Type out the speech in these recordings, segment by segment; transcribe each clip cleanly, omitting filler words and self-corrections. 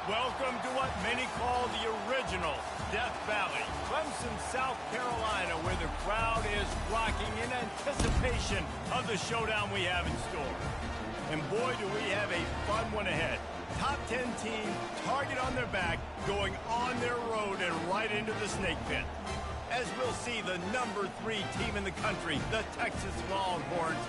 Welcome to what many call the original Death Valley, Clemson, South Carolina, where the crowd is rocking in anticipation of the showdown we have in store. And boy, do we have a fun one ahead. Top 10 team, target on their back, going on their road and right into the snake pit. As we'll see the number 3 team in the country, the Texas Longhorns,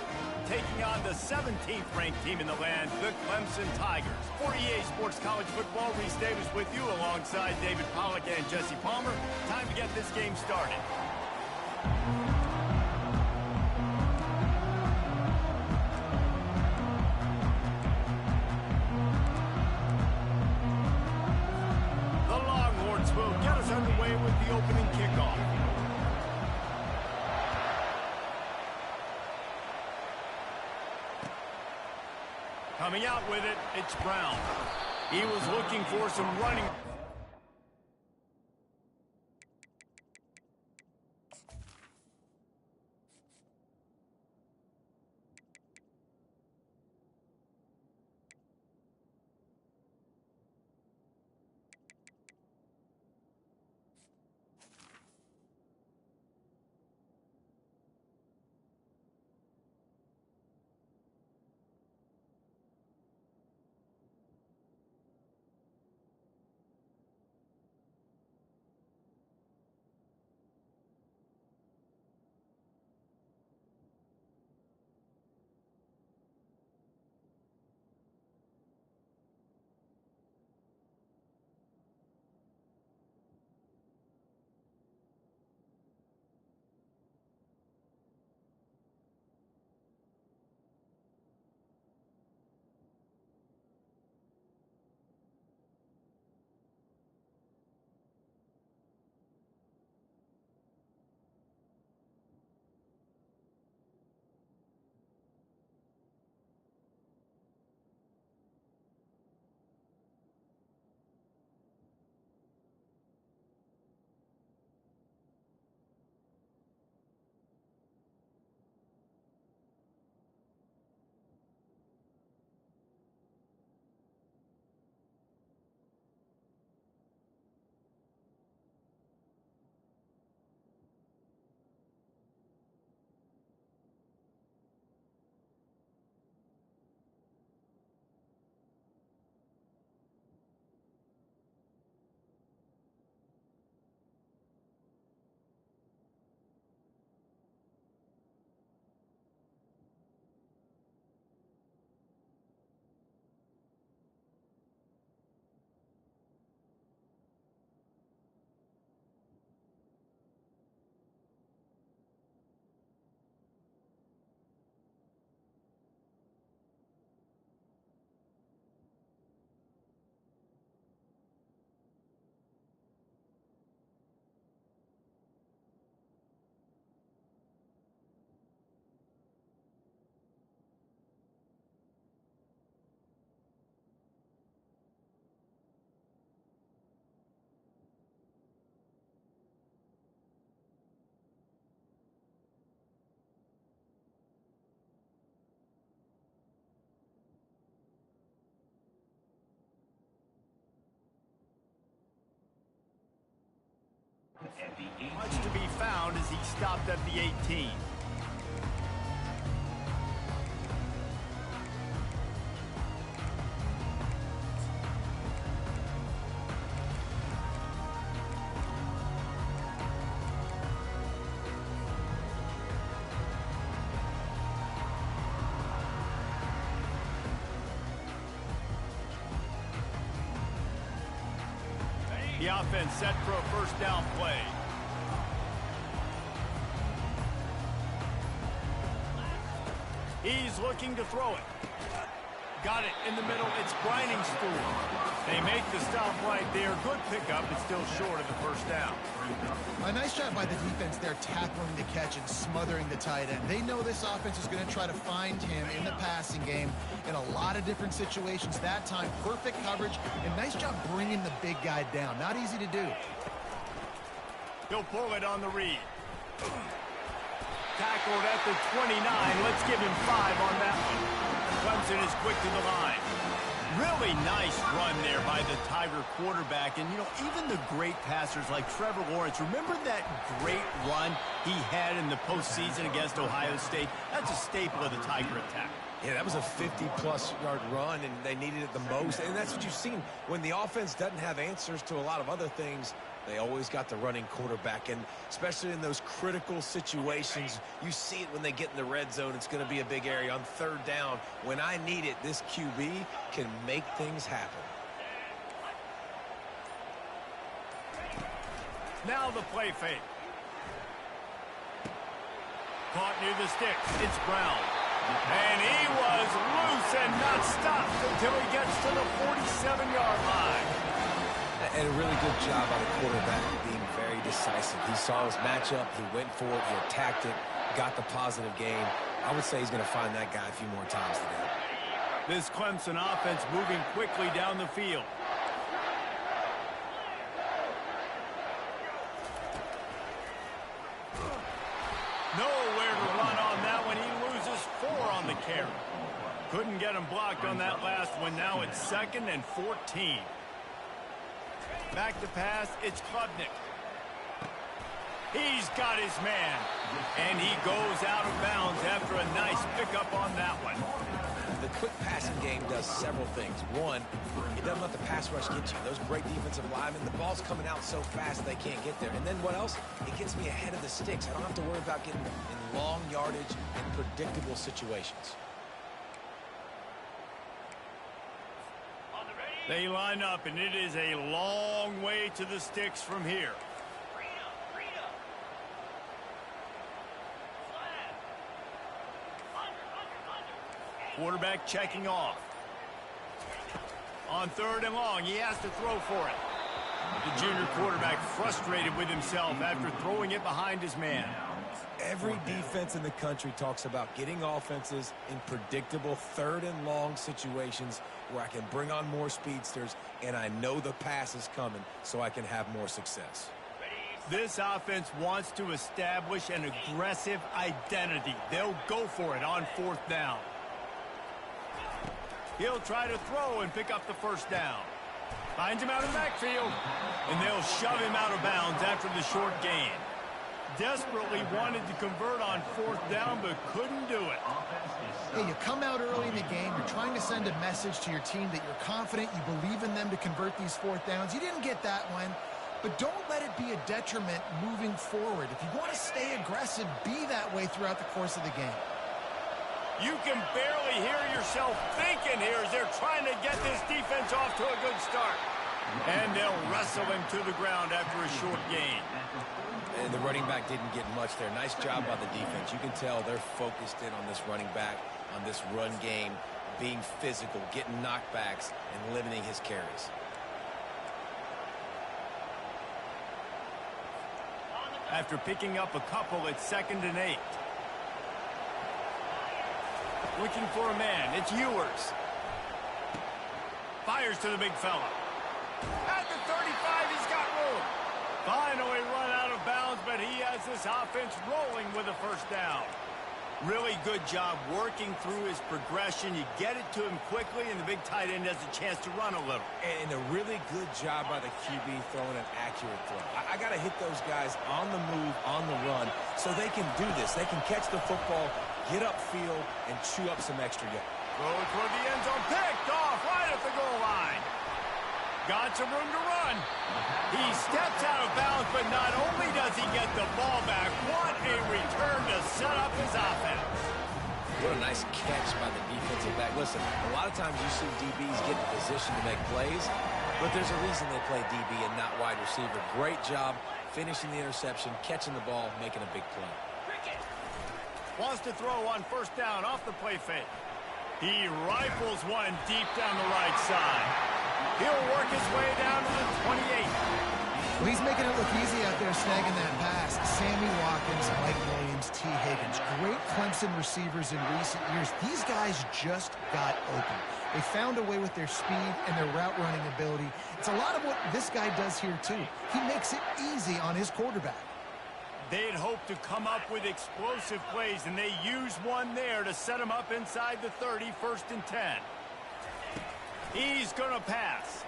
taking on the 17th ranked team in the land, the Clemson Tigers. For EA Sports College Football, Reese Davis with you alongside David Pollack and Jesse Palmer. Time to get this game started. The Longhorns will get us underway with the opening kickoff. Coming out with it, it's Brown. He was looking for some running. Much to be found as he stopped at the 18. The offense set for a first down play. He's looking to throw it. Got it in the middle. It's grinding stool. They make the stop right there. Good pickup, but still short of the first down. A nice job by the defense there, tackling the catch and smothering the tight end. They know this offense is going to try to find him in the passing game in a lot of different situations. That time, perfect coverage, and nice job bringing the big guy down. Not easy to do. He'll pull it on the read. Tackled at the 29. Let's give him 5 on that one. Clemson is quick to the line. Really nice run there by the Tiger quarterback. And, you know, even the great passers like Trevor Lawrence, remember that great run he had in the postseason against Ohio State? That's a staple of the Tiger attack. Yeah, that was a 50-plus yard run, and they needed it the most. And that's what you've seen. When the offense doesn't have answers to a lot of other things, they always got the running quarterback. And especially in those critical situations, you see it when they get in the red zone. It's going to be a big area on third down. When I need it, this QB can make things happen. Now the play fake. Caught near the sticks. It's Brown. And he was loose and not stopped until he gets to the 47-yard line. And a really good job by the quarterback being very decisive. He saw his matchup, he went for it, he attacked it, got the positive gain. I would say he's going to find that guy a few more times today. This Clemson offense moving quickly down the field. Nowhere to run on that one. He loses 4 on the carry. Couldn't get him blocked on that last one. Now it's 2nd and 14. Back to pass, it's Klubnik. He's got his man. And he goes out of bounds after a nice pickup on that one. The quick passing game does several things. One, it doesn't let the pass rush get you. Those great defensive linemen, the ball's coming out so fast they can't get there. And then what else? It gets me ahead of the sticks. I don't have to worry about getting in long yardage and predictable situations. They line up, and it is a long way to the sticks from here. Quarterback checking off. On 3rd and long, he has to throw for it. The junior quarterback frustrated with himself after throwing it behind his man. Every defense in the country talks about getting offenses in predictable 3rd and long situations where I can bring on more speedsters and I know the pass is coming so I can have more success. This offense wants to establish an aggressive identity. They'll go for it on 4th down. He'll try to throw and pick up the 1st down. Finds him out of the backfield, and they'll shove him out of bounds after the short gain. Desperately wanted to convert on 4th down, but couldn't do it. Hey, you come out early in the game, you're trying to send a message to your team that you're confident, you believe in them to convert these 4th downs. You didn't get that one, but don't let it be a detriment moving forward. If you want to stay aggressive, be that way throughout the course of the game. You can barely hear yourself thinking here as they're trying to get this defense off to a good start. And they'll wrestle him to the ground after a short gain. And the running back didn't get much there. Nice job by the defense. You can tell they're focused in on this running back, on this run game, being physical, getting knockbacks, and limiting his carries. After picking up a couple, it's 2nd and 8. Looking for a man. It's Ewers. Fires to the big fella. At the 35, he's got room. Finally run out of bounds, but he has this offense rolling with a 1st down. Really good job working through his progression. You get it to him quickly, and the big tight end has a chance to run a little. And a really good job by the QB throwing an accurate throw. I got to hit those guys on the move, on the run, so they can do this. They can catch the football, get upfield, and chew up some extra yards. Go toward the end zone, picked off right at the goal line. Got some room to run. He steps out of bounds, but not only does he get the ball back, what a return to set up his offense. What a nice catch by the defensive back. Listen, a lot of times you see DBs get in position to make plays, but there's a reason they play DB and not wide receiver. Great job finishing the interception, catching the ball, making a big play. Wants to throw on 1st down off the play fake. He rifles one deep down the right side. He'll work his way down to the 28. Well, he's making it look easy out there snagging that pass. Sammy Watkins, Mike Williams, T. Higgins. Great Clemson receivers in recent years. These guys just got open. They found a way with their speed and their route running ability. It's a lot of what this guy does here, too. He makes it easy on his quarterback. They'd hoped to come up with explosive plays, and they used one there to set them up inside the 30, 1st and 10. He's going to pass.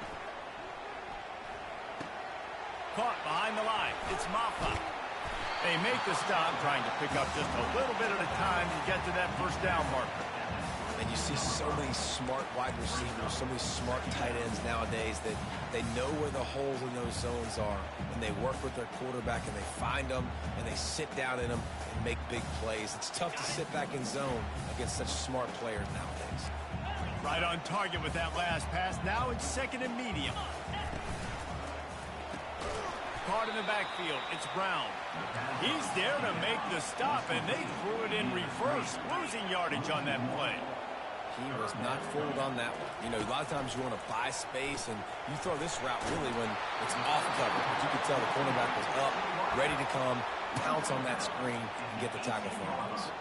Caught behind the line. It's Maffa. They make the stop, trying to pick up just a little bit at a time to get to that 1st down marker. And you see so many smart wide receivers, so many smart tight ends nowadays that they know where the holes in those zones are, and they work with their quarterback, and they find them, and they sit down in them and make big plays. It's tough to sit back in zone against such smart players nowadays. Right on target with that last pass. Now it's 2nd and medium. Caught in the backfield. It's Brown. He's there to make the stop, and they threw it in reverse, losing yardage on that play. He was not fooled on that one. You know, a lot of times you want to buy space, and you throw this route really when it's off cover. But you could tell the cornerback was up, ready to come, pounce on that screen, and get the tackle for him.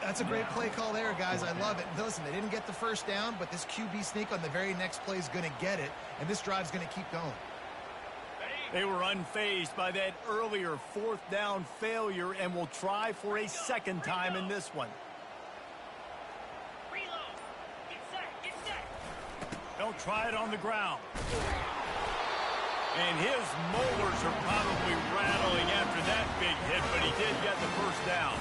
That's a great play call there, guys. I love it. Listen, they didn't get the 1st down, but this QB sneak on the very next play is going to get it, and this drive's going to keep going. They were unfazed by that earlier 4th down failure and will try for a 2nd time in this one. They'll try it on the ground. And his molars are probably rattling after that big hit, but he did get the 1st down.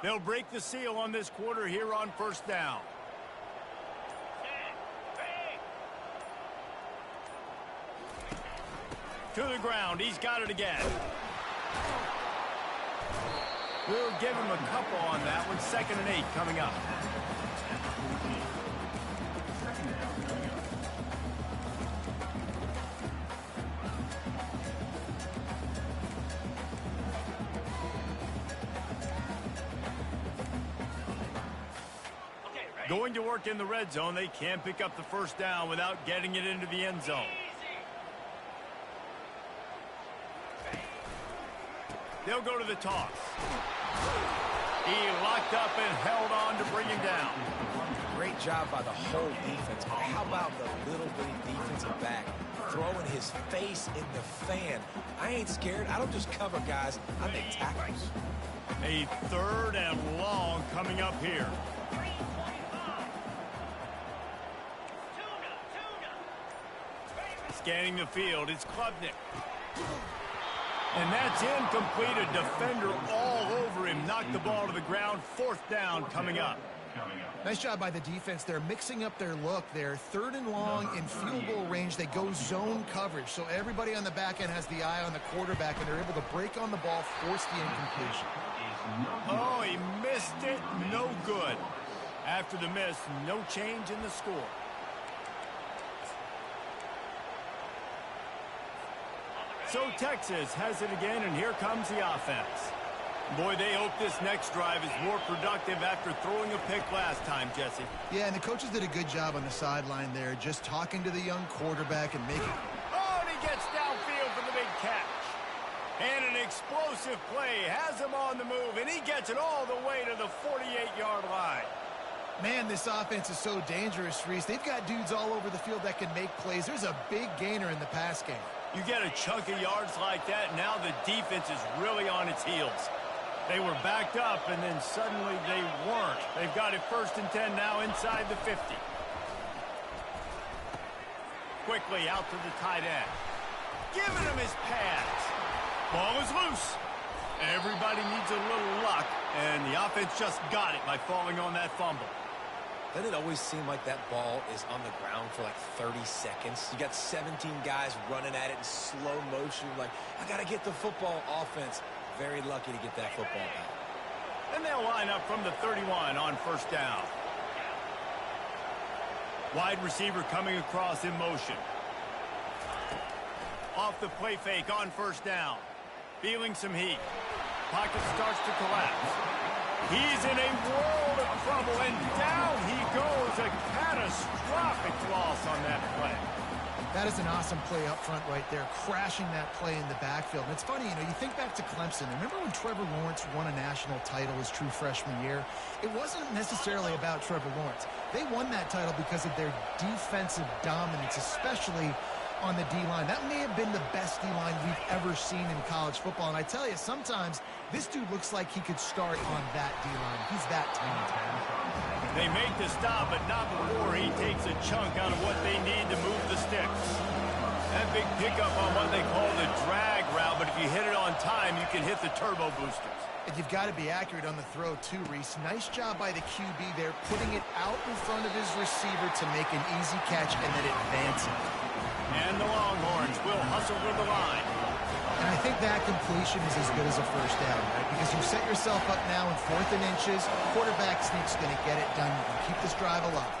They'll break the seal on this quarter here on 1st down. To the ground. He's got it again. We'll give him a couple on that one. 2nd and 8 coming up. Going to work in the red zone. They can't pick up the 1st down without getting it into the end zone. They'll go to the toss. He locked up and held on to bring him down. Great job by the whole defense. But how about the little bitty defensive back throwing his face in the fan? I ain't scared. I don't just cover guys. I make tackles. A 3rd and long coming up here. Scanning the field, it's Klubnik. And that's incomplete. A defender all over him. Knocked the ball to the ground. 4th down coming up. Nice job by the defense. They're mixing up their look. They're 3rd and long in field goal range. They go zone coverage. So everybody on the back end has the eye on the quarterback, and they're able to break on the ball, force the incompletion. Oh, he missed it. No good. After the miss, no change in the score. So Texas has it again, and here comes the offense. Boy, they hope this next drive is more productive after throwing a pick last time, Jesse. Yeah, and the coaches did a good job on the sideline there, just talking to the young quarterback and making... Oh, and he gets downfield for the big catch. And an explosive play has him on the move, and he gets it all the way to the 48-yard line. Man, this offense is so dangerous, Reese. They've got dudes all over the field that can make plays. There's a big gainer in the pass game. You get a chunk of yards like that, now the defense is really on its heels. They were backed up, and then suddenly they weren't. They've got it 1st and 10 now inside the 50. Quickly out to the tight end. Giving him his pass. Ball is loose. Everybody needs a little luck, and the offense just got it by falling on that fumble. Doesn't it always seem like that ball is on the ground for like 30 seconds? You got 17 guys running at it in slow motion. Like, I got to get the football. Offense, very lucky to get that football back. And they'll line up from the 31 on 1st down. Wide receiver coming across in motion. Off the play fake on 1st down. Feeling some heat. Pocket starts to collapse. He's in a world of trouble, and down he goes. A catastrophic loss on that play. That is an awesome play up front right there, crashing that play in the backfield. And it's funny, you know, you think back to Clemson. Remember when Trevor Lawrence won a national title his true freshman year? It wasn't necessarily about Trevor Lawrence. They won that title because of their defensive dominance, especially on the D-line. That may have been the best D-line we've ever seen in college football. And I tell you, sometimes this dude looks like he could start on that D-line. He's that talented. They make the stop, but not before he takes a chunk out of what they need to move the sticks. That big pickup on what they call the drag route, but if you hit it on time, you can hit the turbo boosters. And you've got to be accurate on the throw too, Reese. Nice job by the QB there, putting it out in front of his receiver to make an easy catch and then advance it. And the Longhorns will hustle to the line. And I think that completion is as good as a first down, right? Because you set yourself up now in 4th and inches. Quarterback sneak's going to get it done. You can keep this drive alive.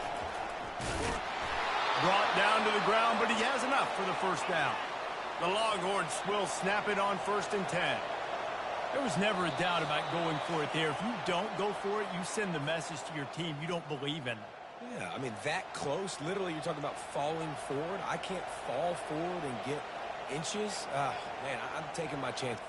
Brought down to the ground, but he has enough for the first down. The Longhorns will snap it on 1st and 10. There was never a doubt about going for it there. If you don't go for it, you send the message to your team you don't believe in it. Yeah, I mean, that close. Literally, you're talking about falling forward. I can't fall forward and get inches. Man, I'm taking my chance.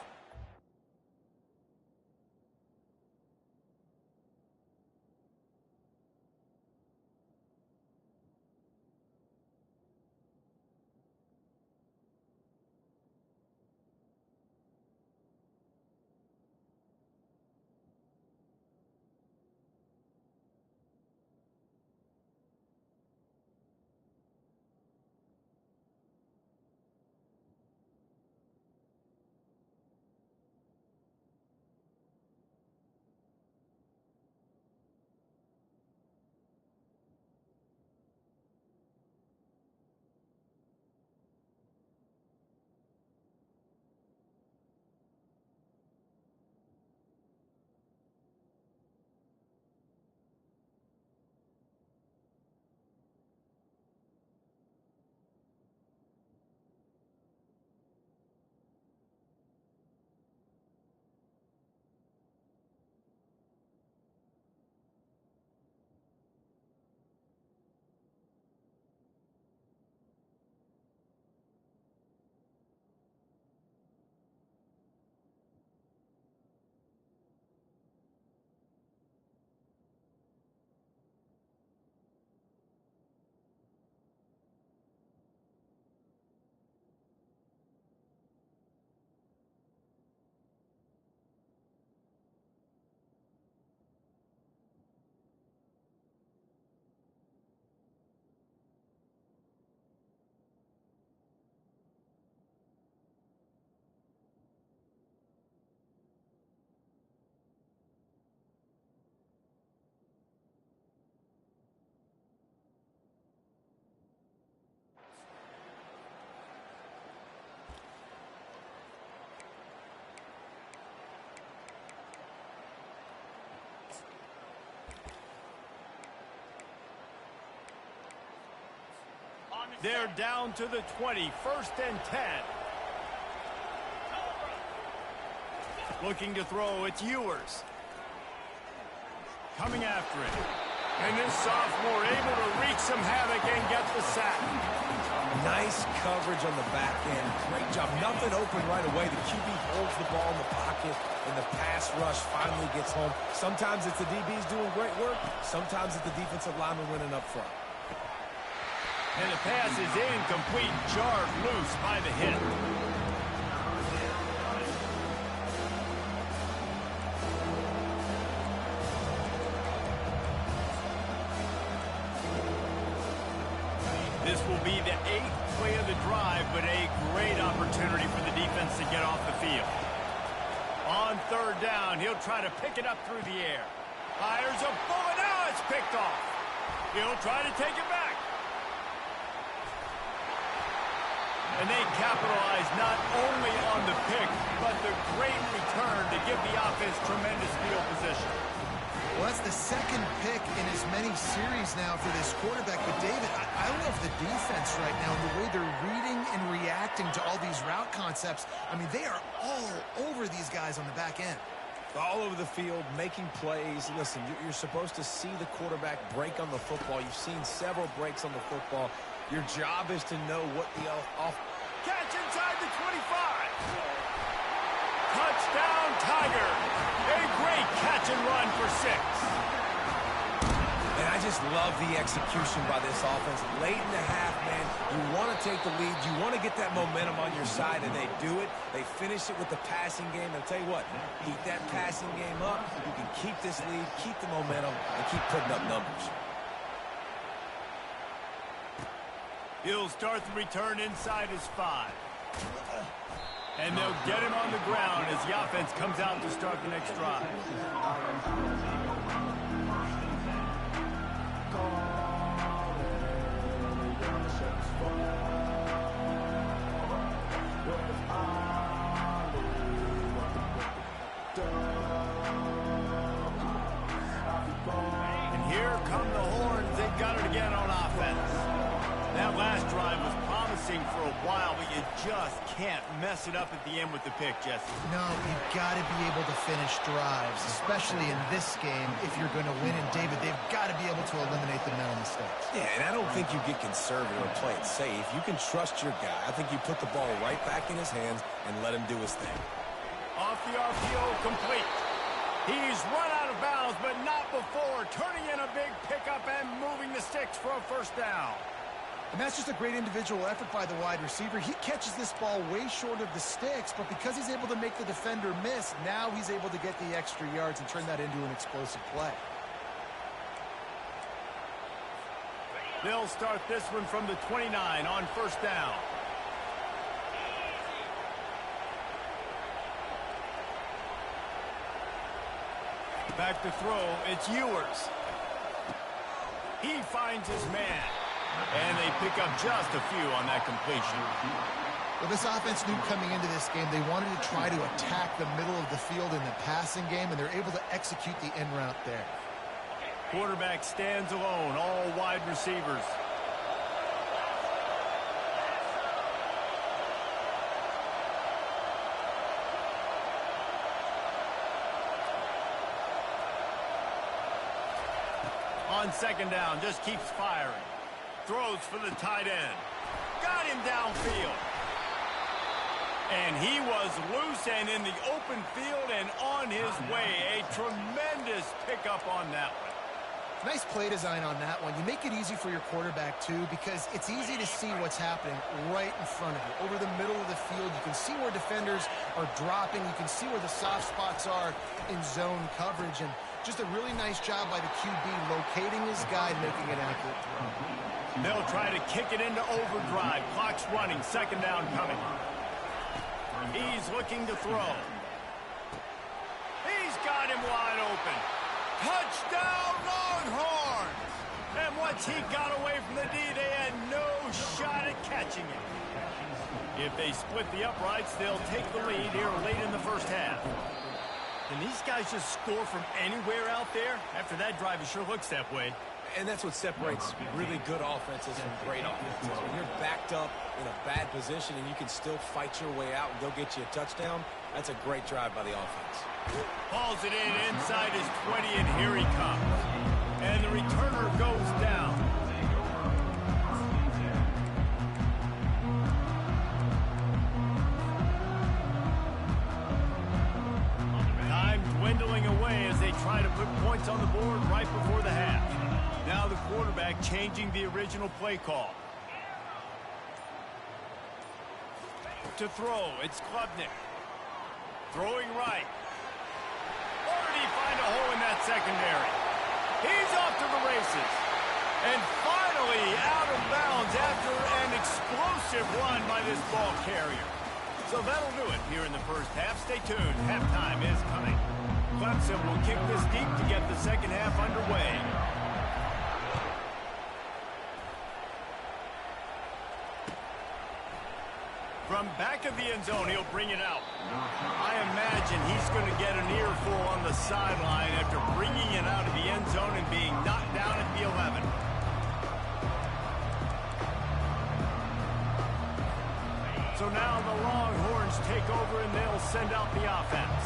They're down to the 20, 1st and 10. Looking to throw, it's Ewers. Coming after it. And this sophomore able to wreak some havoc and get the sack. Nice coverage on the back end. Great job. Nothing open right away. The QB holds the ball in the pocket, and the pass rush finally gets home. Sometimes it's the DBs doing great work. Sometimes it's the defensive lineman winning up front. And the pass is incomplete, jarred loose by the hit. This will be the 8th play of the drive, but a great opportunity for the defense to get off the field. On 3rd down, he'll try to pick it up through the air. Fires a bullet, now it's picked off. He'll try to take it back. And they capitalize not only on the pick, but the great return to give the offense tremendous field position. Well, that's the 2nd pick in as many series now for this quarterback. But, David, I love the defense right now and the way they're reading and reacting to all these route concepts. I mean, they are all over these guys on the back end. All over the field, making plays. Listen, you're supposed to see the quarterback break on the football. You've seen several breaks on the football. Your job is to know what the off. Catch inside the 25. Touchdown, Tiger. A great catch and run for 6. And I just love the execution by this offense. Late in the half, man, you want to take the lead. You want to get that momentum on your side, and they do it. They finish it with the passing game. I'll tell you what, keep that passing game up. You can keep this lead, keep the momentum, and keep putting up numbers. He'll start the return inside his 5. And they'll get him on the ground as the offense comes out to start the next drive. And here come the horns. They got it again on offense. That last drive was promising for a while, but you just can't mess it up at the end with the pick, Jesse. No, you've got to be able to finish drives, especially in this game if you're going to win. And, David, they've got to be able to eliminate the mental mistakes. Yeah, and I don't think you get conservative or play it safe. You can trust your guy. I think you put the ball right back in his hands and let him do his thing. Off the RPO, complete. He's run out of bounds, but not before turning in a big pickup and moving the sticks for a first down. And that's just a great individual effort by the wide receiver. He catches this ball way short of the sticks, but because he's able to make the defender miss, now he's able to get the extra yards and turn that into an explosive play. They'll start this one from the 29 on first down. Back to throw, it's Ewers. He finds his man. And they pick up just a few on that completion. Well, this offense knew coming into this game they wanted to try to attack the middle of the field in the passing game, and they're able to execute the in route there. Quarterback stands alone, all wide receivers. On second down, just keeps firing. Throws for the tight end. Got him downfield. And he was loose and in the open field and on his way. A tremendous pickup on that one. Nice play design on that one. You make it easy for your quarterback, too, because it's easy to see what's happening right in front of you. Over the middle of the field, you can see where defenders are dropping. You can see where the soft spots are in zone coverage. And just a really nice job by the QB locating his guy and making an accurate throw. They'll try to kick it into overdrive. Clock's running. Second down coming. He's looking to throw. He's got him wide open. Touchdown, Longhorns! And once he got away from the D, they had no shot at catching him. If they split the uprights, they'll take the lead here late in the first half. Can these guys just score from anywhere out there? After that drive, it sure looks that way. And that's what separates really good offenses from great offenses. When you're backed up in a bad position and you can still fight your way out and go get you a touchdown, that's a great drive by the offense. Hauls it in inside his 20, and here he comes. And the returner goes down. Time dwindling away as they try to put points on the board right before the half. Now the quarterback changing the original play call. To throw, it's Klubnik. Throwing right. Or did he find a hole in that secondary? He's off to the races. And finally out of bounds after an explosive run by this ball carrier. So that'll do it here in the first half. Stay tuned. Halftime is coming. Clemson will kick this deep to get the second half underway. From back of the end zone, he'll bring it out. I imagine he's going to get an earful on the sideline after bringing it out of the end zone and being knocked down at the 11. So now the Longhorns take over and they'll send out the offense.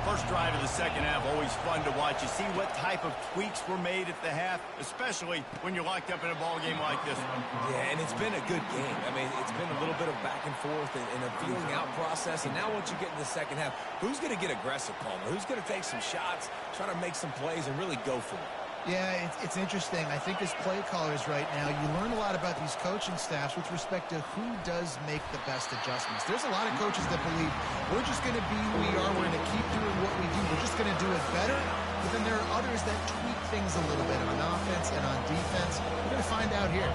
First drive of the second half, always fun to watch. You see what type of tweaks were made at the half, especially when you're locked up in a ball game like this one. Yeah, and it's been a good game. I mean, it's been a little bit of back and forth and a feeling out process. And now once you get in the second half, who's going to get aggressive, Palmer? Who's going to take some shots, try to make some plays, and really go for it? Yeah, it's interesting. I think as play callers right now, you learn a lot about these coaching staffs with respect to who does make the best adjustments. There's a lot of coaches that believe we're just going to be who we are. We're going to keep doing what we do. We're just going to do it better. But then there are others that tweak things a little bit on offense and on defense. We're going to find out here.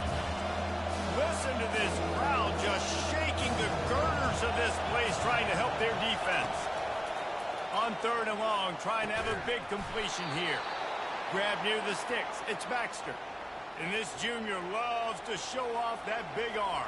Listen to this crowd just shaking the girders of this place, trying to help their defense. On 3rd and long, trying to have a big completion here. Grab near the sticks. It's Baxter. And this junior loves to show off that big arm.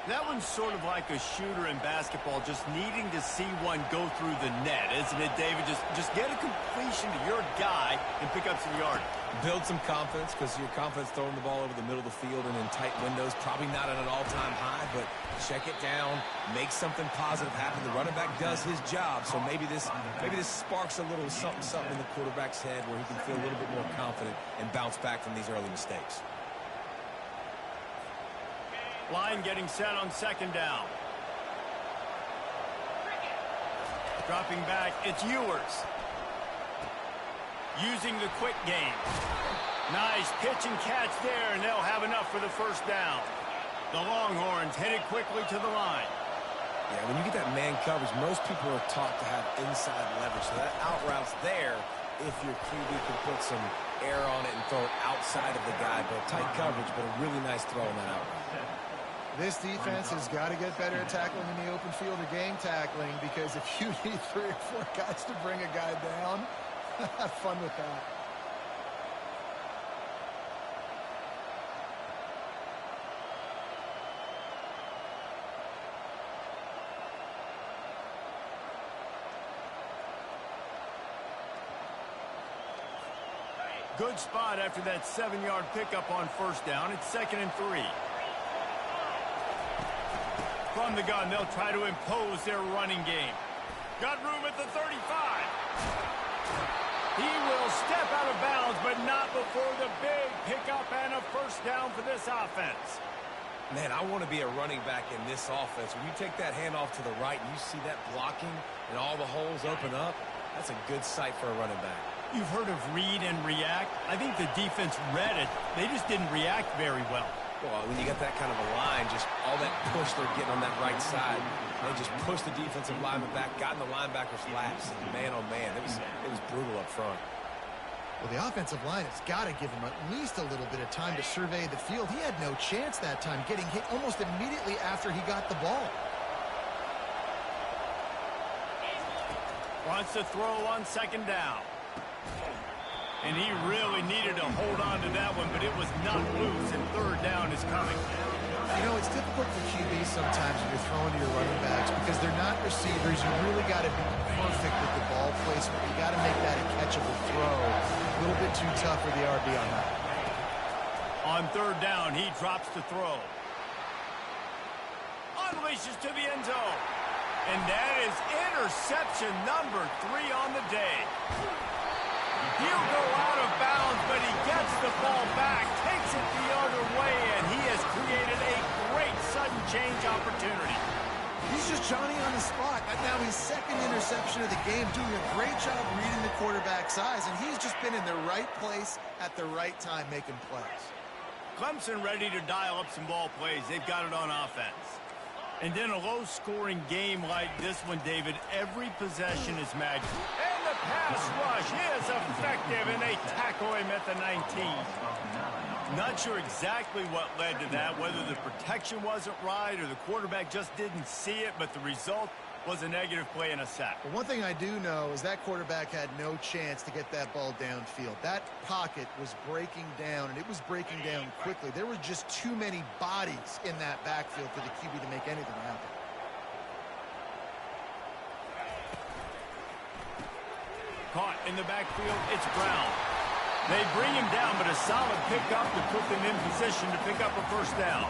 That one's sort of like a shooter in basketball, just needing to see one go through the net, isn't it, David? Just get a completion to your guy and pick up some yardage. Build some confidence, because your confidence throwing the ball over the middle of the field and in tight windows, probably not at an all-time high, but check it down, make something positive happen. The running back does his job, so maybe this sparks a little something in the quarterback's head where he can feel a little bit more confident and bounce back from these early mistakes. Line getting set on 2nd down. Dropping back, it's Ewers. Using the quick game. Nice pitch and catch there, and they'll have enough for the 1st down. The Longhorns headed quickly to the line. Yeah, when you get that man coverage, most people are taught to have inside leverage. So that out route's there if your QB can put some air on it and throw it outside of the guy. But tight coverage, but a really nice throw on that out route. This defense has got to get better at tackling in the open field or game tackling, because if you need 3 or 4 guys to bring a guy down, have fun with that. Good spot after that 7-yard pickup on 1st down. It's 2nd and 3. From the gun, they'll try to impose their running game. Got room at the 35. He will step out of bounds, but not before the big pickup and a 1st down for this offense. Man, I want to be a running back in this offense. When you take that handoff to the right and you see that blocking and all the holes open up, that's a good sight for a running back. You've heard of read and react. I think the defense read it. They just didn't react very well. Well, when you get that kind of a line, just all that push they're getting on that right side, they just pushed the defensive lineman back, got in the linebacker's laps, and man, oh man, it was brutal up front. Well, the offensive line has got to give him at least a little bit of time to survey the field. He had no chance that time, getting hit almost immediately after he got the ball. Wants to throw on 2nd down. And he really needed to hold on to that one, but it was not loose, and 3rd down is coming. You know, it's difficult for QBs sometimes when you're throwing to your running backs because they're not receivers. You really got to be perfect with the ball placement. You got to make that a catchable throw. A little bit too tough for the RB on that. On 3rd down, he drops to throw. Unleashes to the end zone. And that is interception number 3 on the day. He'll go out of bounds, but he gets the ball back, takes it the other way, and he has created a great sudden change opportunity. He's just Johnny on the spot. Now his 2nd interception of the game, doing a great job reading the quarterback's eyes, and he's just been in the right place at the right time making plays. Clemson ready to dial up some ball plays. They've got it on offense. And in a low-scoring game like this one, David, every possession is magic. And the pass rush is effective, and they tackle him at the 19. Not sure exactly what led to that, whether the protection wasn't right or the quarterback just didn't see it, but the result was a negative play and a sack. But one thing I do know is that quarterback had no chance to get that ball downfield. That pocket was breaking down, and it was breaking down quickly. There were just too many bodies in that backfield for the QB to make anything happen. Caught in the backfield, it's Brown. They bring him down, but a solid pickup to put them in position to pick up a first down.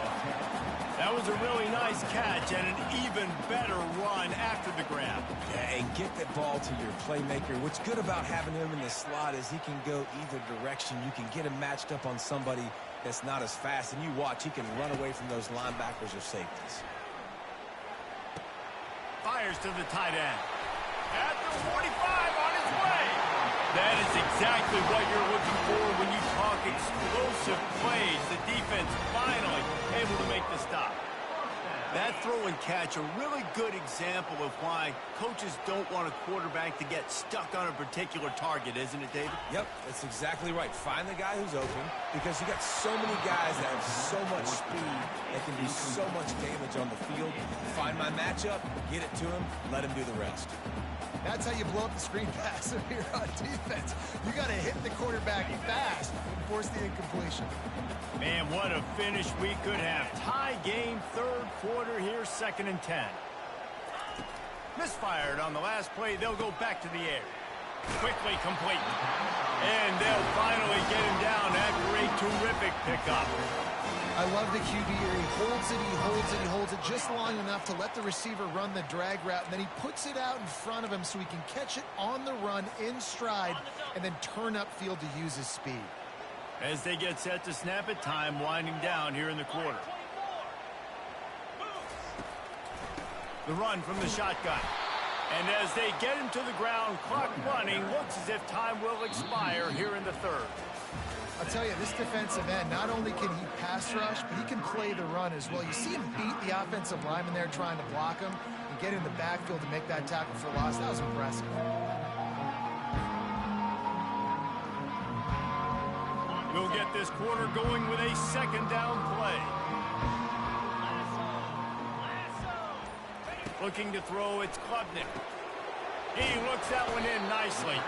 That was a really nice catch and an even better run after the grab. Yeah, and get that ball to your playmaker. What's good about having him in the slot is he can go either direction. You can get him matched up on somebody that's not as fast, and you watch, he can run away from those linebackers or safeties. Fires to the tight end. At the 45 on his way. That is exactly what you're looking for when you talk explosive plays. The defense finally able to make the stop. That throw and catch, a really good example of why coaches don't want a quarterback to get stuck on a particular target, isn't it, David? Yep, that's exactly right. Find the guy who's open, because you got so many guys that have so much speed that can do so much damage on the field. Find my matchup, get it to him, let him do the rest. That's how you blow up the screen pass if you're on defense. You got to hit the quarterback fast and force the incompletion. Man, what a finish we could have. Tie game, third quarter here, 2nd and 10. Misfired on the last play. They'll go back to the air. Quickly complete. And they'll finally get him down after a terrific pickup. I love the QB here. He holds it, he holds it, he holds it just long enough to let the receiver run the drag route, and then he puts it out in front of him so he can catch it on the run in stride and then turn upfield to use his speed. As they get set to snap it, time winding down here in the quarter. The run from the shotgun. And as they get him to the ground, clock running, looks as if time will expire here in the third. I'll tell you, this defensive end, not only can he pass rush, but he can play the run as well. You see him beat the offensive lineman there trying to block him and get in the backfield to make that tackle for loss. That was impressive. We'll get this quarter going with a 2nd down play. Looking to throw, it's Klubnik. He looks that one in nicely.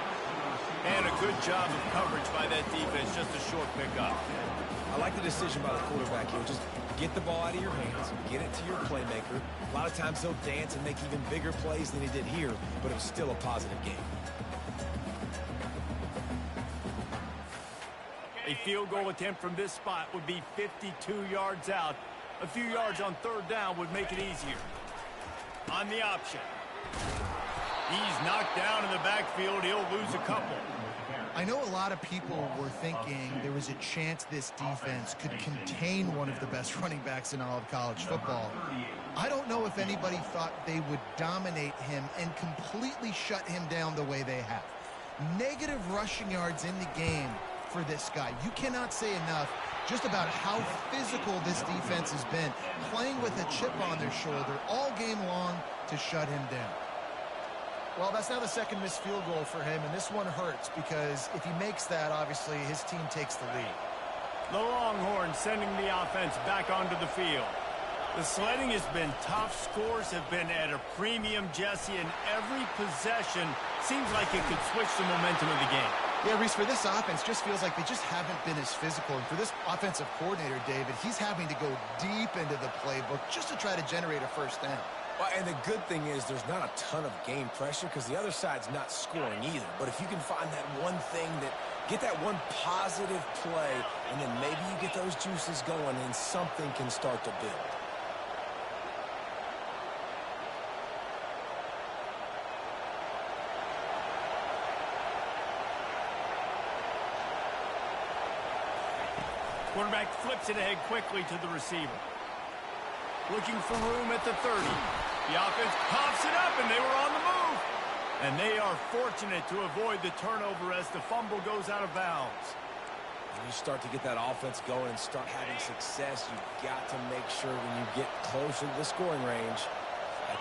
And a good job of coverage by that defense, just a short pickup. I like the decision by the quarterback here. Just get the ball out of your hands, get it to your playmaker. A lot of times he'll dance and make even bigger plays than he did here, but it was still a positive game. A field goal attempt from this spot would be 52 yards out. A few yards on 3rd down would make it easier. On the option. He's knocked down in the backfield. He'll lose a couple. I know a lot of people were thinking there was a chance this defense could contain one of the best running backs in all of college football. I don't know if anybody thought they would dominate him and completely shut him down the way they have. Negative rushing yards in the game for this guy. You cannot say enough just about how physical this defense has been, playing with a chip on their shoulder all game long to shut him down. Well, that's now the 2nd missed field goal for him, and this one hurts because if he makes that, obviously his team takes the lead. The Longhorns sending the offense back onto the field. The sledding has been tough. Scores have been at a premium, Jesse, and every possession seems like it could switch the momentum of the game. Yeah, Reese, for this offense, just feels like they just haven't been as physical. And for this offensive coordinator, David, he's having to go deep into the playbook just to try to generate a first down. Well, and the good thing is there's not a ton of game pressure because the other side's not scoring either. But if you can find that one thing get that one positive play, and then maybe you get those juices going and something can start to build. Quarterback flips it ahead quickly to the receiver. Looking for room at the 30. The offense pops it up, and they were on the move. And they are fortunate to avoid the turnover as the fumble goes out of bounds. When you start to get that offense going and start having success, you've got to make sure when you get closer to the scoring range,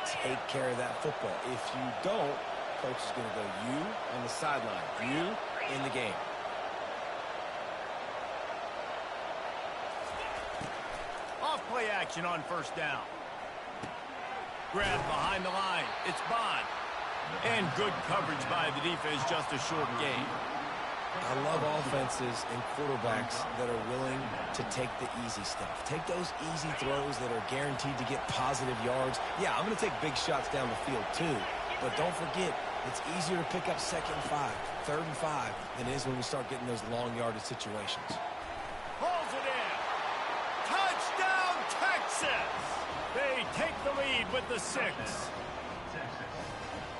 take care of that football. If you don't, coach is going to go you on the sideline, you in the game. Off-play action on 1st down. Grab behind the line. It's Bond. And good coverage by the defense, just a short gain. I love offenses and quarterbacks that are willing to take the easy stuff. Take those easy throws that are guaranteed to get positive yards. Yeah, I'm going to take big shots down the field too, but don't forget, It's easier to pick up 2nd and 5, 3rd and 5 than it is when we start getting those long yardage situations. Pulls it in. Touchdown, Texas! They take the lead with the 6.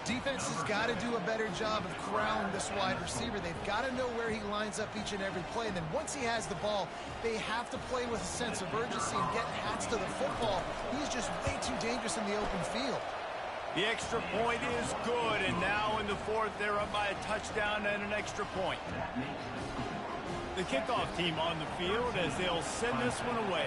Defense has got to do a better job of corralling this wide receiver. They've got to know where he lines up each and every play. And then once he has the ball, they have to play with a sense of urgency and get hats to the football. He's just way too dangerous in the open field. The extra point is good, and now in the 4th, they're up by a touchdown and an extra point. The kickoff team on the field as they'll send this one away.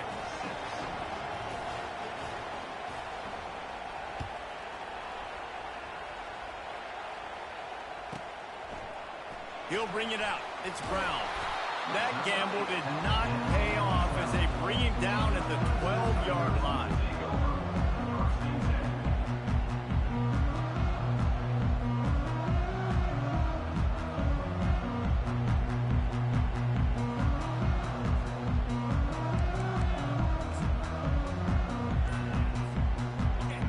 He'll bring it out. It's Brown. That gamble did not pay off as they bring him down at the 12-yard line.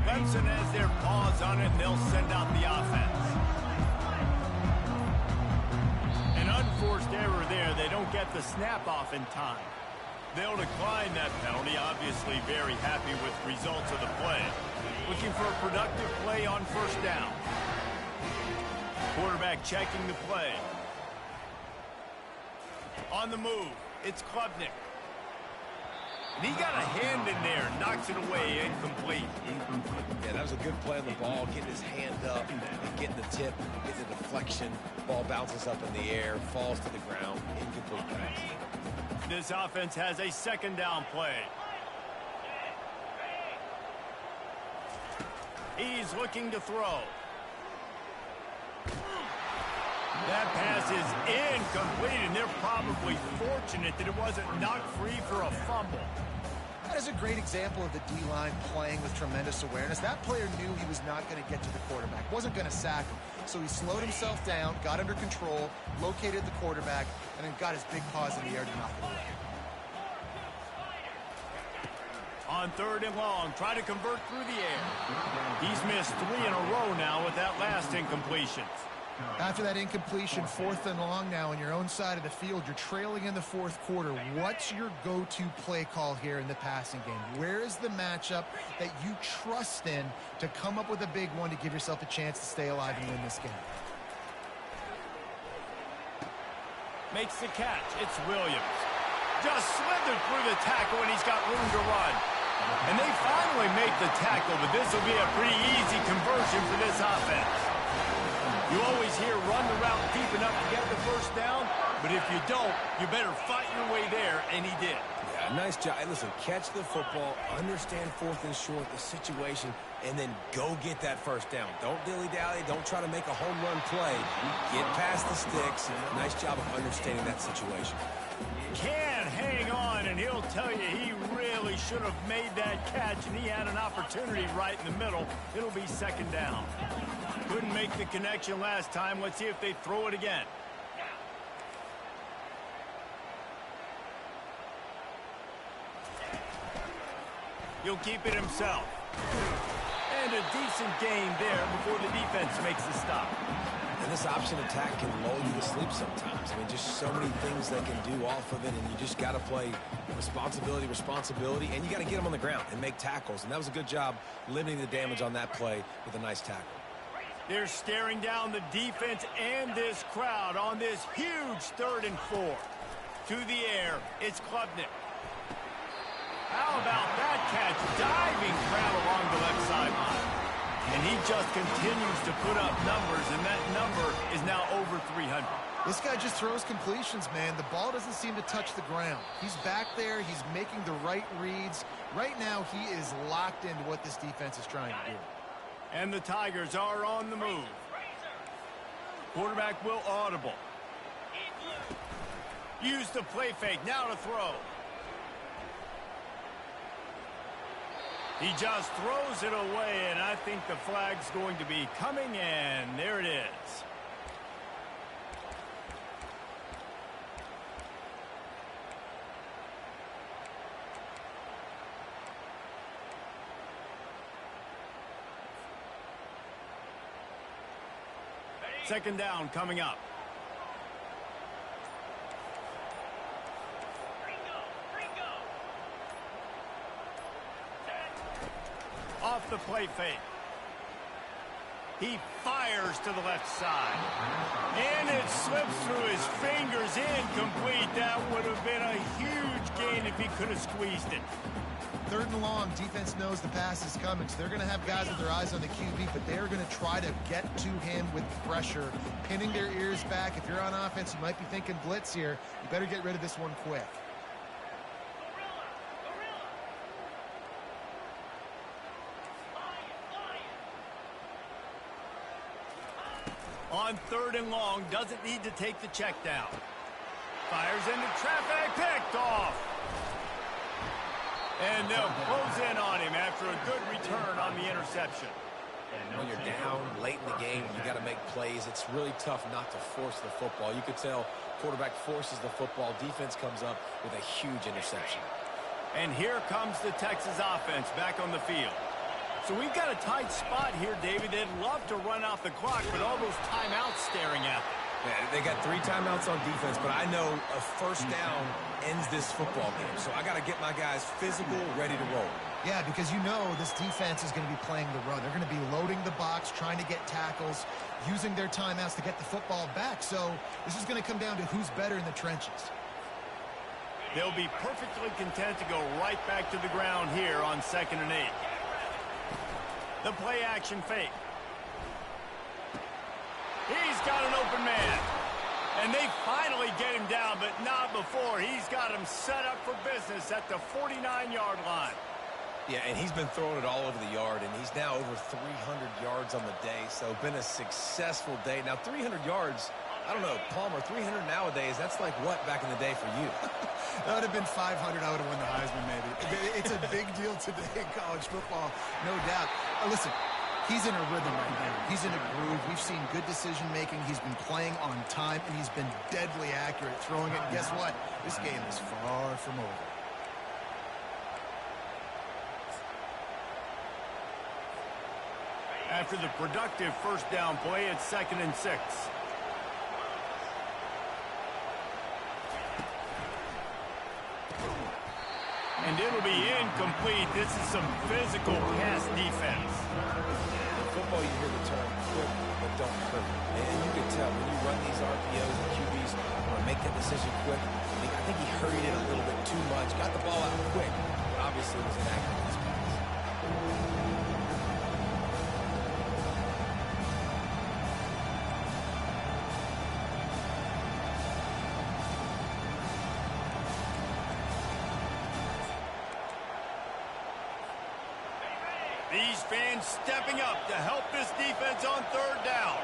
Clemson has their paws on it, and they'll send out the offense. An unforced error there. They don't get the snap off in time. They'll decline that penalty, obviously very happy with results of the play. Looking for a productive play on 1st down. Quarterback checking the play. On the move, it's Klubnik. And he got a hand in there, knocks it away, incomplete. Yeah, that was a good play on the ball, getting his hand up, and getting the tip, getting the deflection. Ball bounces up in the air, falls to the ground, incomplete pass. This offense has a 2nd down play. He's looking to throw. That pass is incomplete, and they're probably fortunate that it wasn't knocked free for a fumble. That is a great example of the D-line playing with tremendous awareness. That player knew he was not going to get to the quarterback, wasn't going to sack him. So he slowed himself down, got under control, located the quarterback, and then got his big paws in the air to knock it away. On 3rd and long, try to convert through the air. He's missed 3 in a row now with that last incompletion. After that incompletion, 4th and long now on your own side of the field, you're trailing in the 4th quarter. What's your go-to play call here in the passing game? Where is the matchup that you trust in to come up with a big one to give yourself a chance to stay alive and win this game? Makes the catch. It's Williams. Just slithered through the tackle, and he's got room to run. And they finally make the tackle, but this will be a pretty easy conversion for this offense. You always hear run the route deep enough to get the 1st down, but if you don't, you better fight your way there, and he did. Yeah, nice job. Hey, listen, catch the football, understand 4th and short, the situation, and then go get that 1st down. Don't dilly-dally. Don't try to make a home run play. Get past the sticks. Nice job of understanding that situation. Can hang on, and he'll tell you he really should have made that catch, and he had an opportunity right in the middle. It'll be 2nd down. Couldn't make the connection last time. Let's see if they throw it again. He'll keep it himself. And a decent gain there before the defense makes the stop. And this option attack can lull you to sleep sometimes. I mean, just so many things they can do off of it, and you just got to play responsibility, and you got to get them on the ground and make tackles. And that was a good job limiting the damage on that play with a nice tackle. They're staring down the defense and this crowd on this huge 3rd and 4. To the air, it's Klubnik. How about that catch? Diving crowd along the left sideline. And he just continues to put up numbers, and that number is now over 300. This guy just throws completions, man. The ball doesn't seem to touch the ground. He's back there. He's making the right reads. Right now, he is locked into what this defense is trying to do. And the Tigers are on the move. Quarterback will audible. Use the play fake. Now to throw. He just throws it away, and I think the flag's going to be coming, and there it is. Second down coming up. Off the play fake. He fires to the left side. And it slips through his fingers, incomplete. That would have been a huge gain if he could have squeezed it. Third and long, defense knows the pass is coming, so they're going to have guys with their eyes on the QB, but they're going to try to get to him with pressure, pinning their ears back. If you're on offense, you might be thinking blitz here. You better get rid of this one quick. On third and long, doesn't need to take the check down. Fires into traffic, picked off. And they'll close in on him after a good return on the interception. When you're down late in the game, you got to make plays. It's really tough not to force the football. You could tell quarterback forces the football. Defense comes up with a huge interception. And here comes the Texas offense back on the field. So we've got a tight spot here, David. They'd love to run out the clock, but all those timeouts staring at them. Yeah, they got 3 timeouts on defense, but I know a first down ends this football game. So I got to get my guys physical, ready to roll. Yeah, because you know this defense is going to be playing the run. They're going to be loading the box, trying to get tackles, using their timeouts to get the football back. So this is going to come down to who's better in the trenches. They'll be perfectly content to go right back to the ground here on 2nd and 8. The play action fake. He's got an open man. And they finally get him down, but not before. He's got him set up for business at the 49-yard line. Yeah, and he's been throwing it all over the yard, and he's now over 300 yards on the day, so been a successful day. Now, 300 yards, I don't know, Palmer, 300 nowadays, that's like what back in the day for you? That would have been 500. I would have won the Heisman, maybe. It's a big deal today in college football, no doubt. Listen, he's in a rhythm right now. He's in a groove. We've seen good decision-making. He's been playing on time, and he's been deadly accurate throwing it. And guess what? This game is far from over. After the productive first down play, it's 2nd and 6. And it'll be incomplete. This is some physical pass defense. In football, you hear the term quick, but don't hurt. And you can tell when you run these RPOs and QBs want to make that decision quick. I think he hurried it a little bit too much. Got the ball out quick, but obviously was inaccurate in this pass. These fans stepping up to help this defense on 3rd down.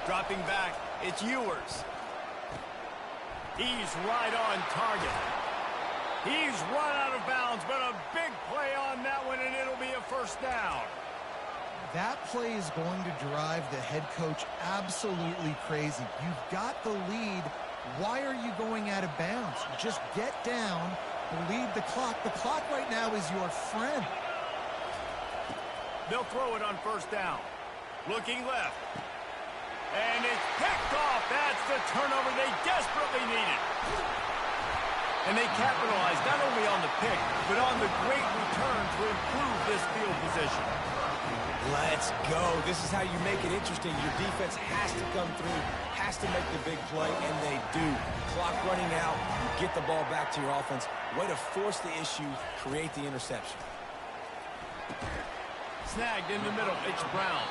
Dropping back, it's Ewers. He's right on target. He's run out of bounds, but a big play on that one, and it'll be a first down. That play is going to drive the head coach absolutely crazy. You've got the lead. Why are you going out of bounds? Just get down, lead the clock. The clock right now is your friend. They'll throw it on first down. Looking left. And it's picked off. That's the turnover they desperately needed. And they capitalized not only on the pick, but on the great return to improve this field position. Let's go. This is how you make it interesting. Your defense has to come through, has to make the big play, and they do. Clock running out, you get the ball back to your offense. Way to force the issue, create the interception. Snagged in the middle, it's Brown.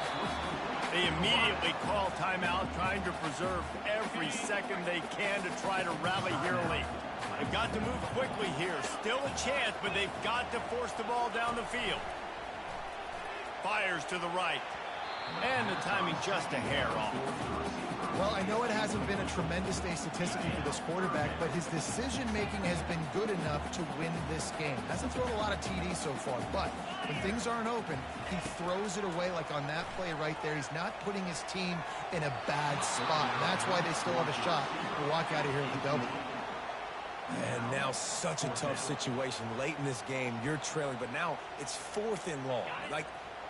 They immediately call timeout, trying to preserve every second they can to try to rally here late. They've got to move quickly here. Still a chance, but they've got to force the ball down the field. Fires to the right. And the timing just a hair off. Well, I know it hasn't been a tremendous day statistically for this quarterback, but his decision-making has been good enough to win this game. Hasn't thrown a lot of TDs so far, but when things aren't open, he throws it away like on that play right there. He's not putting his team in a bad spot. And that's why they still have a shot to walk out of here with a double. And now such a tough situation. Late in this game, you're trailing, but now it's 4th and long. Like,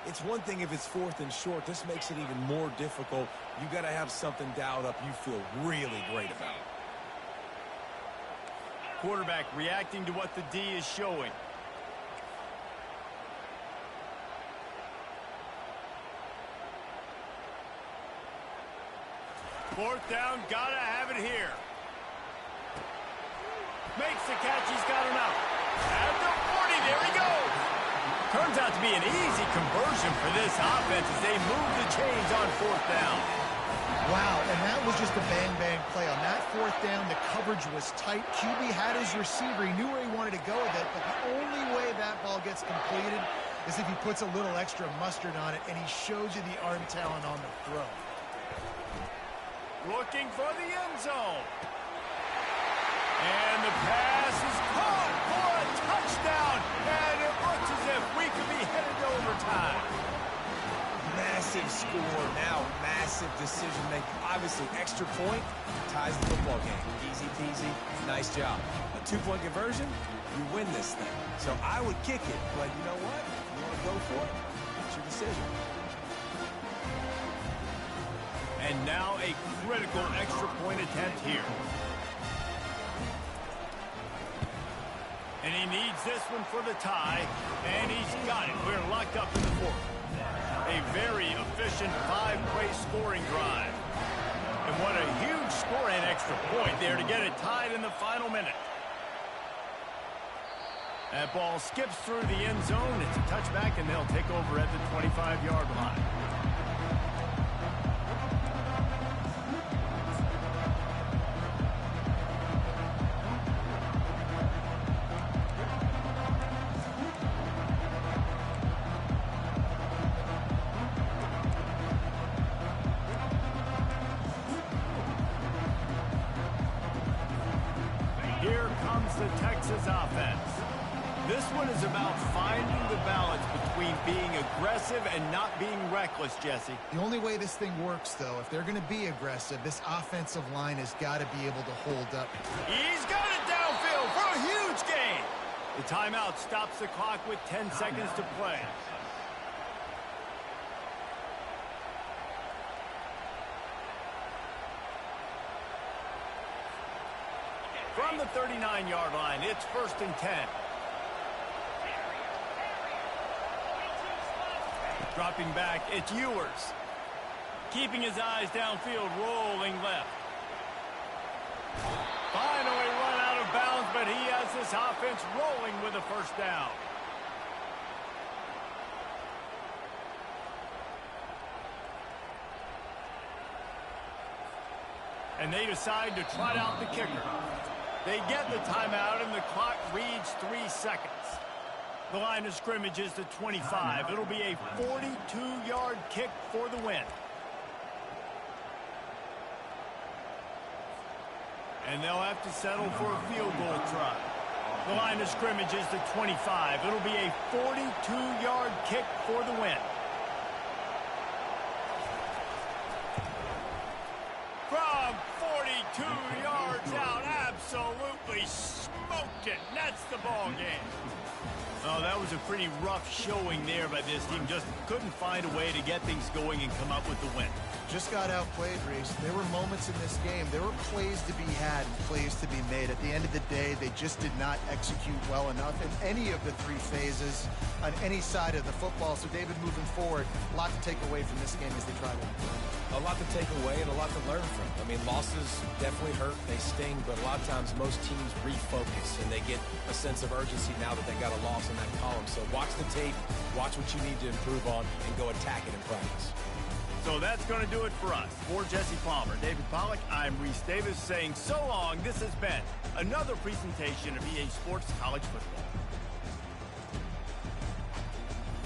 it's one thing if it's 4th and short. This makes it even more difficult. You got to have something dialed up you feel really great about. Quarterback reacting to what the D is showing. Fourth down, gotta have it here. Makes the catch, he's got enough. At the 40, there he goes. Turns out to be an easy conversion for this offense as they move the chains on 4th down. Wow, and that was just a bang-bang play. On that 4th down, the coverage was tight. QB had his receiver. He knew where he wanted to go with it, but the only way that ball gets completed is if he puts a little extra mustard on it, and he shows you the arm talent on the throw. Looking for the end zone. And the pass is caught for a touchdown. And it looks as if we could be headed to overtime. Massive score now, massive decision making. Obviously, extra point ties the football game. Easy peasy, nice job. A 2-point conversion, you win this thing. So I would kick it, but you know what? You want to go for it? It's your decision. And now a critical extra point attempt here. And he needs this one for the tie, and he's got it. We're locked up in the 4th. A very efficient 5-play scoring drive. And what a huge score and extra point there to get it tied in the final minute. That ball skips through the end zone. It's a touchback, and they'll take over at the 25-yard line. Here comes the Texas offense. This one is about finding the balance between being aggressive and not being reckless, Jesse. The only way this thing works, though, if they're going to be aggressive, this offensive line has got to be able to hold up. He's got it downfield for a huge gain. The timeout stops the clock with 10 seconds to play. From the 39-yard line, it's 1st and 10. Dropping back, it's Ewers. Keeping his eyes downfield, rolling left. Finally run out of bounds, but he has this offense rolling with a 1st down. And they decide to trot out the kicker. They get the timeout, and the clock reads 3 seconds. The line of scrimmage is the 25. It'll be a 42-yard kick for the win. And they'll have to settle for a field goal try. The line of scrimmage is the 25. It'll be a 42-yard kick for the win. From 42 yards out, absolutely smoked it. That's the ball game. Oh, that was a pretty rough showing there by this team. Just couldn't find a way to get things going and come up with the win. Just got outplayed, Reese. There were moments in this game. There were plays to be had and plays to be made. At the end of the day, they just did not execute well enough in any of the 3 phases on any side of the football. So, David, moving forward, a lot to take away from this game as they try to. A lot to take away and a lot to learn from. I mean, losses definitely hurt. They sting, but a lot of times most teams refocus and they get a sense of urgency now that they got a loss in that column. So watch the tape, watch what you need to improve on, and go attack it in practice. So that's going to do it for us. For Jesse Palmer, David Pollack, I'm Reese Davis saying so long. This has been another presentation of EA Sports College Football.